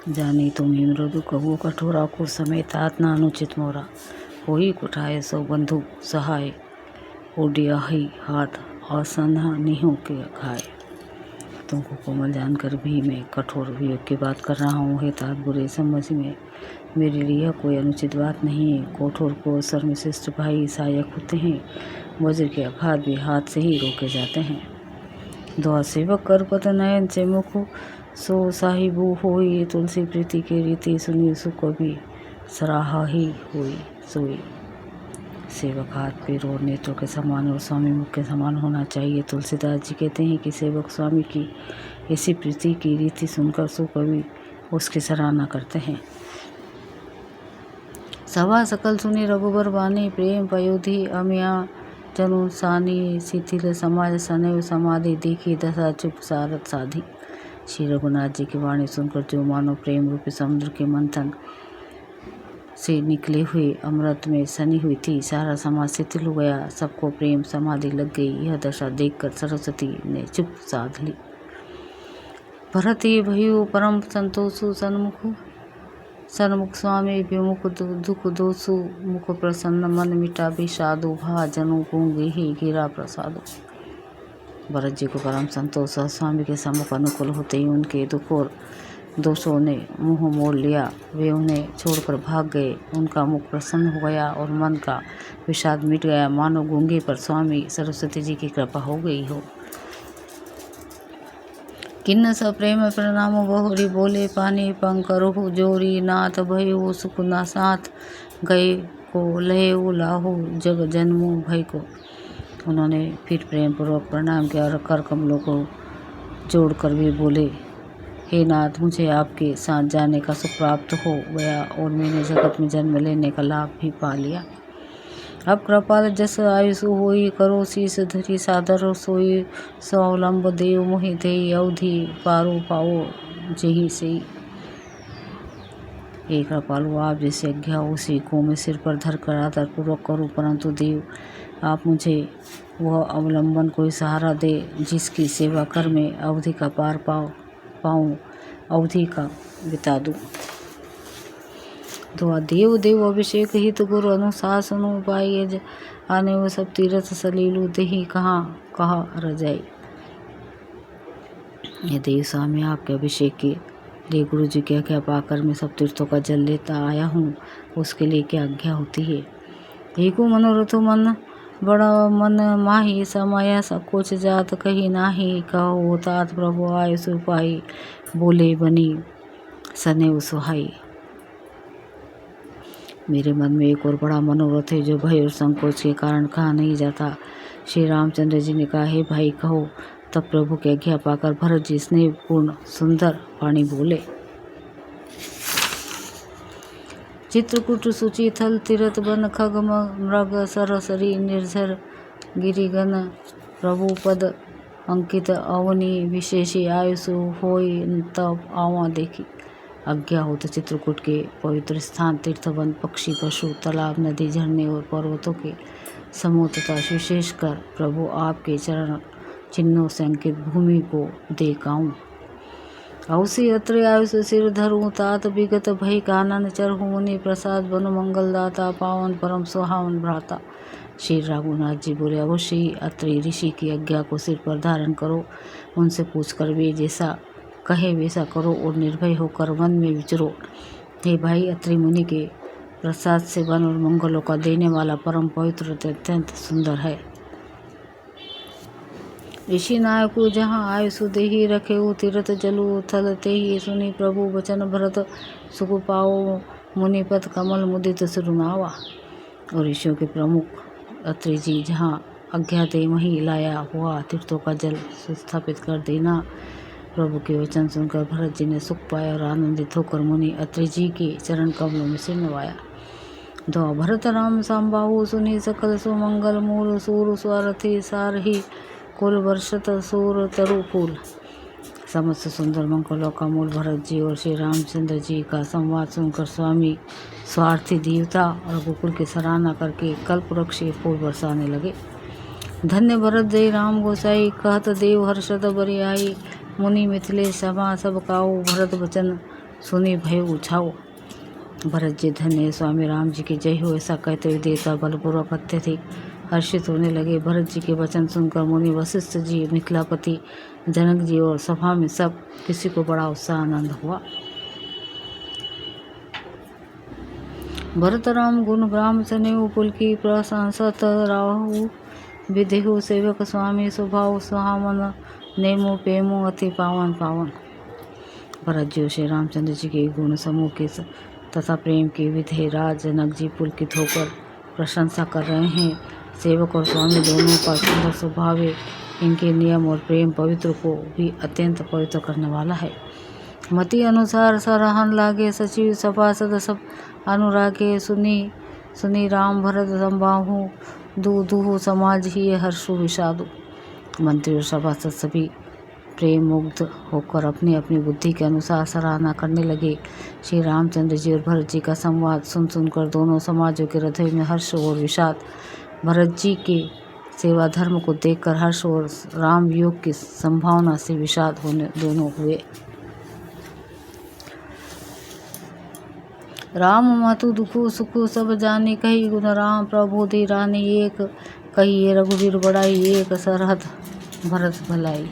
जानी तुम्हें मृदु कहो कठोरा को समेत आत्मा अनुचित मोरा होई कुठाए सो बंधु सहाय ओडिया ही हाथ असन्हा निहों के खाए। तुमको कोमल जानकर भी मैं कठोर वियोग की बात कर रहा हूँ। हे तात बुरे समझ में मेरे लिए कोई अनुचित बात नहीं है। कठोर को असर में श्रेष्ठ भाई सहायक होते हैं। वज्र के आघात भी हाथ से ही रोके जाते हैं। दुआ सेवक कर पत नयन से मुख सो साहिबू होई तुलसी प्रीति के रीति सुनी सुख भी सराहा ही हुई सोई। सेवक हाथ पैर और नेत्रों के समान और स्वामी मुख के समान होना चाहिए। तुलसीदास जी कहते हैं कि सेवक स्वामी की ऐसी प्रीति की रीति सुनकर सो कवि उसकी सराहना करते हैं। सभा सकल सुनी रघुबर बानी प्रेम पयोधि अमिया जनु सानी शिथिल समाज सनैव समाधि देखी दशा चुप सारथ साधी। श्री रघुनाथ जी की वाणी सुनकर जो मानो प्रेम रूपी समुद्र के मंथन से निकले हुए अमृत में सनी हुई थी। सारा समाज शिथिल हो गया, सबको प्रेम समाधि लग गई। यह दशा देखकर सरस्वती ने चुप साध ली। भरत ही भयो परम संतोषु सन्मुख स्वामी विमुख दुख दोषु मुख प्रसन्न मन मिटा विषादु भा जनु गूंगे ही गिरा प्रसादु। भरत जी को परम संतोष और स्वामी के सम्मुख अनुकूल होते ही उनके दुख और दोषों ने मुंह मोड़ लिया। वे उन्हें छोड़कर भाग गए। उनका मुख प्रसन्न हो गया और मन का विषाद मिट गया, मानो गूंगे पर स्वामी सरस्वती जी की कृपा हो गई हो। किन्न स प्रेम प्रणाम बहुरी बोले पानी पंकरहु जोरी नाथ भयो सुख ना साथ गए को लहे लाहु जग जन्मो भय को। उन्होंने फिर प्रेम पूर्वक प्रणाम किया और कर कमलों को जोड़कर भी बोले, हे नाथ, मुझे आपके साथ जाने का सुख प्राप्त हो गया और मैंने जगत में जन्म लेने का लाभ भी पा लिया। अब कृपाल जस आयुषु होई करो शीस धरी सादर सोई स्वावलंब देव मोहि देई अवधि पारो पाओ जही से। हे कृपालु, आप जैसे आज्ञा हो उसी को मैं सिर पर धर कर आदर पूर्वक करूँ, परंतु देव आप मुझे वह अवलंबन कोई सहारा दे जिसकी सेवा कर मैं अवधि का पार पाऊँ, अवधि का बिता दूँ। दुआ देव देव अभिषेक हित गुरु अनुशासनु पाई आने वो सब तीर्थ सलीलु देही कहाँ कहा रजाई। ये देव स्वामी आपके अभिषेक के लिए गुरु जी की आज्ञा पाकर मैं सब तीर्थों का जल लेता आया हूँ, उसके लिए क्या आज्ञा होती है। एको मनोरथो मन बड़ा मन माही समाया सकोच जात कही नाही कहो तात प्रभु आय सुपाई बोले बनी सने सुहाई। मेरे मन में एक और बड़ा मनोरथ है जो भय और संकोच के कारण कहा नहीं जाता। श्री रामचंद्र जी ने कहा, हे भाई कहो। तब प्रभु की आज्ञा पाकर भरत जी स्नेहपूर्ण सुंदर वाणी बोले। चित्रकूट सुचि थल तीरथ बन खग मृग सरसरी निर्झर गिरिगन प्रभु पद अंकित अवनी विशेषी आयुषु होई तब आवा देखी। आज्ञा हो तो चित्रकूट के पवित्र स्थान तीर्थवन पक्षी पशु तालाब नदी झरने और पर्वतों के समूह तथा विशेषकर प्रभु आपके चरण चिन्हों से अंकित भूमि को देखाऊं। औसी अत्र आयुष सिर धरूं तात विगत भय कानन चरहु मुनि प्रसाद बनु मंगल दाता पावन परम सुहावन भ्राता। श्री रघुनाथ जी बोले, अवश्य ही अत्रि ऋषि की आज्ञा को सिर पर धारण करो, उनसे पूछकर वे जैसा कहे वैसा करो और निर्भय होकर वन में विचरो। हे भाई, अत्रि मुनि के प्रसाद से वन और मंगलों का देने वाला परम पवित्र अत्यंत सुंदर है। ऋषि नायको जहाँ आयुषु देही रखे तीर्थ जलु थल तेहि सुनी प्रभु वचन भरत सुख पाओ मुनिपत कमल मुदित सिरुनावा। और ऋषियों के प्रमुख अत्रि जी जहाँ आज्ञा दे वहीं लाया हुआ तीर्थों का जल स्थापित कर देना। प्रभु के वचन सुनकर भरत जी ने सुख पाया और आनंदित होकर मुनि अत्रि जी के चरण कमलों में सिर नवाया। दो भरत राम सांबाहु सुनी सकल सुमंगल मूल सूर स्वरथी सारही कुल वर्षत सूर तरु फूल। समस्त सुंदर मंगलों का मूल भरत जी और श्री रामचंद्र जी का संवाद सुनकर स्वामी स्वार्थी देवता और गोकुल की सराहना करके कल्प वृक्ष के फूल बरसाने लगे। धन्य भरत दे राम गोसाई कहत देव हर्षद बरियाई मुनि मिथिले सभा सब काऊ भरत वचन सुनी भय उछाओ। भरत जी धन्य स्वामी राम जी की जय हो, ऐसा कहते हुए देवता बलपूर्वक अत्यधिक हर्षित होने लगे। भरत जी के वचन सुनकर मुनि वशिष्ठ जी, मिथिलापति जनक जी और सभा में सब किसी को बड़ा उत्साह आनंद हुआ। भरत राम गुण ग्राम सनेऊ, पुलकी प्रशंसत राहु, विदेहु सेवक स्वामी स्वभाव सुहावन, नेमो पेमो अति पावन पावन। भरत जी श्री रामचंद्र जी के गुण समूह के तथा प्रेम के विधेय राज जनक जी पुलकित होकर प्रशंसा कर रहे हैं। सेवक और स्वामी दोनों का सुंदर स्वभाव है। इनके नियम और प्रेम पवित्र को भी अत्यंत पवित्र करने वाला है। मति अनुसार सराहन लागे, सचिव सभासद सब अनुरागे, सुनी सुनी राम भरत संबाहु, दुहु समाज ही हर्षु विषादु। मंत्री और सभासद सभी प्रेम मुग्ध होकर अपनी अपनी बुद्धि के अनुसार सराहना करने लगे। श्री रामचंद्र जी और भरत जी का संवाद सुन सुनकर दोनों समाजों के हृदय में हर्ष और विषाद, भरत जी के सेवा धर्म को देखकर हर्ष और राम योग की संभावना से विषाद होने दोनों हुए। राम मातु दुखु सुखु सब जानी, कही गुण राम प्रभु दी रानी, एक कही रघुवीर बड़ाई, एक सरहद भरत भलाई।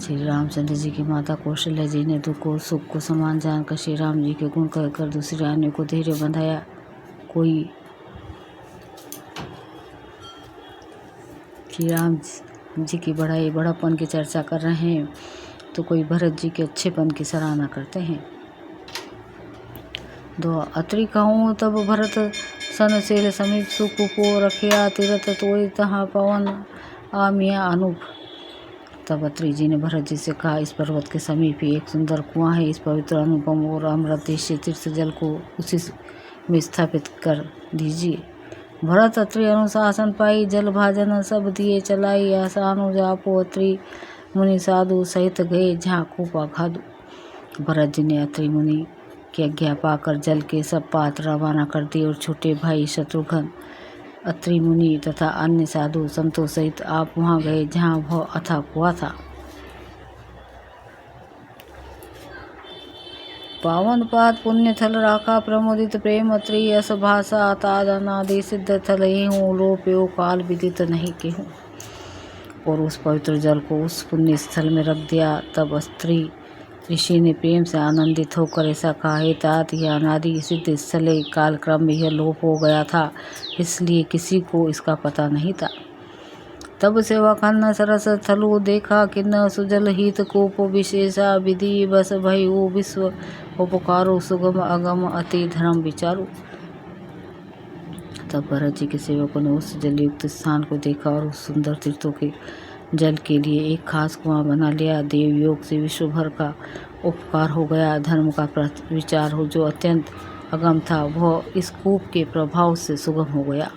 श्री रामचंद्र जी की माता कौशल्या जी ने दुख और सुख को समान जानकर श्री राम जी के गुण कहकर दूसरी रानियों को धैर्य बंधाया। कोई श्री राम जी की बड़ाई बड़ापन की चर्चा कर रहे हैं तो कोई भरत जी के अच्छेपन की सराहना करते हैं। दो अत्रि कहूँ तब भरत सन सेल समीप, सुख को रखिया तीरथ तोय तहाँ पवन आमिया अनूप। तब अत्रि जी ने भरत जी से कहा, इस पर्वत के समीप ही एक सुंदर कुआं है। इस पवित्र अनुपम और अमृत तीर्थ जल को उसी में स्थापित कर दीजिए। भरत अत्रि अनुशासन पाई, जल भाजन सब दिए चलाई, आसानु जापो अत्रि मुनि साधु, सहित गए जहाँ कूपा खादू। भरत जी ने अत्रि मुनि की आज्ञा पाकर जल के सब पात्र रवाना कर दिए और छोटे भाई शत्रुघ्न, अत्रि मुनि तथा अन्य साधु संतों सहित आप वहां गए जहां वह अथाह कुआं था। पावन पाद पुण्य थल राखा, प्रमोदित प्रेम अत्रि यस भाषा, ताद अनादि सिद्ध थल हूँ, लोप्यो काल विदित नहीं केहूँ। और उस पवित्र जल को उस पुण्य स्थल में रख दिया। तब अत्रि ऋषि ने प्रेम से आनंदित होकर ऐसा कहा, हे तात, यह अनादि सिद्ध स्थल कालक्रम में यह लोप हो गया था, इसलिए किसी को इसका पता नहीं था। तब सेवा खन्न सरस थलु देखा, किन्न सुजल हित कोप विशेषा, विधि बस भयु विश्व उपकारो, सुगम अगम अति धर्म विचारो। तब भरत जी के सेवकों ने उस जलयुक्त स्थान को देखा और उस सुंदर तीर्थों के जल के लिए एक खास कुआं बना लिया। देव योग से विश्व भर का उपकार हो गया। धर्म का विचार हो जो अत्यंत अगम था, वह इस कूप के प्रभाव से सुगम हो गया।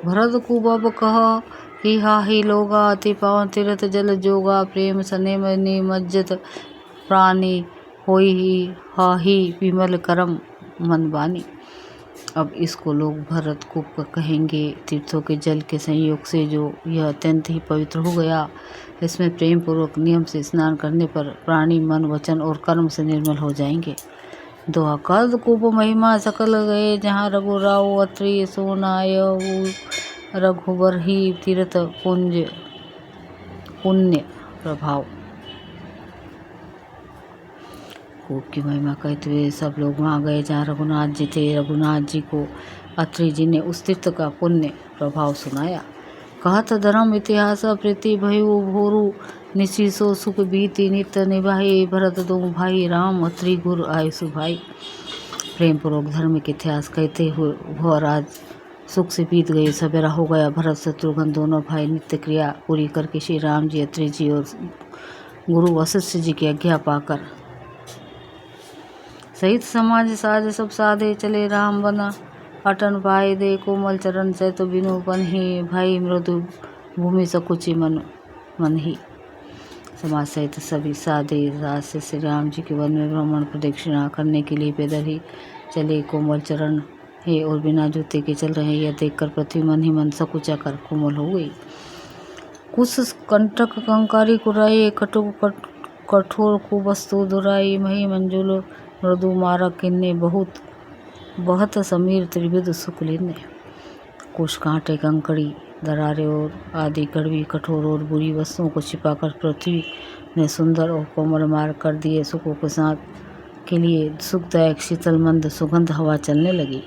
भरत खूब अब कह कि हाहि लोगा, अति पावन तीर्थ जल जोगा, प्रेम सने निमज्जत प्राणी होई ही हाहि विमल करम मन बानी। अब इसको लोग भरत कूप कहेंगे। तीर्थों के जल के संयोग से जो यह अत्यंत ही पवित्र हो गया। इसमें प्रेम पूर्वक नियम से स्नान करने पर प्राणी मन वचन और कर्म से निर्मल हो जाएंगे। दोहा कद कूप महिमा सकल गए, जहाँ रघुराव अत्रि सोनाय, रघुबर ही तीर्थ पुण्य प्रभाव। कूप की महिमा कहते हुए सब लोग वहाँ गए जहाँ रघुनाथ जी थे। रघुनाथ जी को अत्रि जी ने उस तीर्थ का पुण्य प्रभाव सुनाया। कहत धर्म इतिहास प्रीति भयु भोरु, निशीसो सुख बीती नित निभाए, भरत दो भाई राम अत्रि गुर आयुषु भाई। प्रेम पूर्वक धर्म के इतिहास कहते हुए वह राज सुख से बीत गए। सवेरा हो गया। भरत शत्रुघ्न दोनों भाई नित्य क्रिया पूरी करके श्री राम जी, अत्रि जी और गुरु वशिष्ठ जी की आज्ञा पाकर सहित समाज साज सब साधे चले। राम बना अटन पाए, दे कोमल चरण से तो बिनु पन ही, भाई मृदु भूमि सकुचि मन ही। समाज सहित सभी साधे राज से श्री राम जी के वन में भ्रमण प्रदक्षिणा करने के लिए पैदल ही चले। कोमल चरण है और बिना जूते के चल रहे हैं। यह देखकर पृथ्वी मन ही मन सकुचा कर कोमल हो गई। कुश कंटक कंकारी कुराई कठोर कुवस्तु दुराई मही मंजुल मृदु मारक किन्ने बहुत समीर त्रिविध सुकुलिन्ने। कुश कांटे कंकड़ी दरारें और आदि कड़वी कठोर और बुरी वस्तुओं को छिपाकर पृथ्वी ने सुंदर और कोमल मार्ग कर दिए। सुखों के साथ के लिए सुखदायक शीतल मंद सुगंध हवा चलने लगी।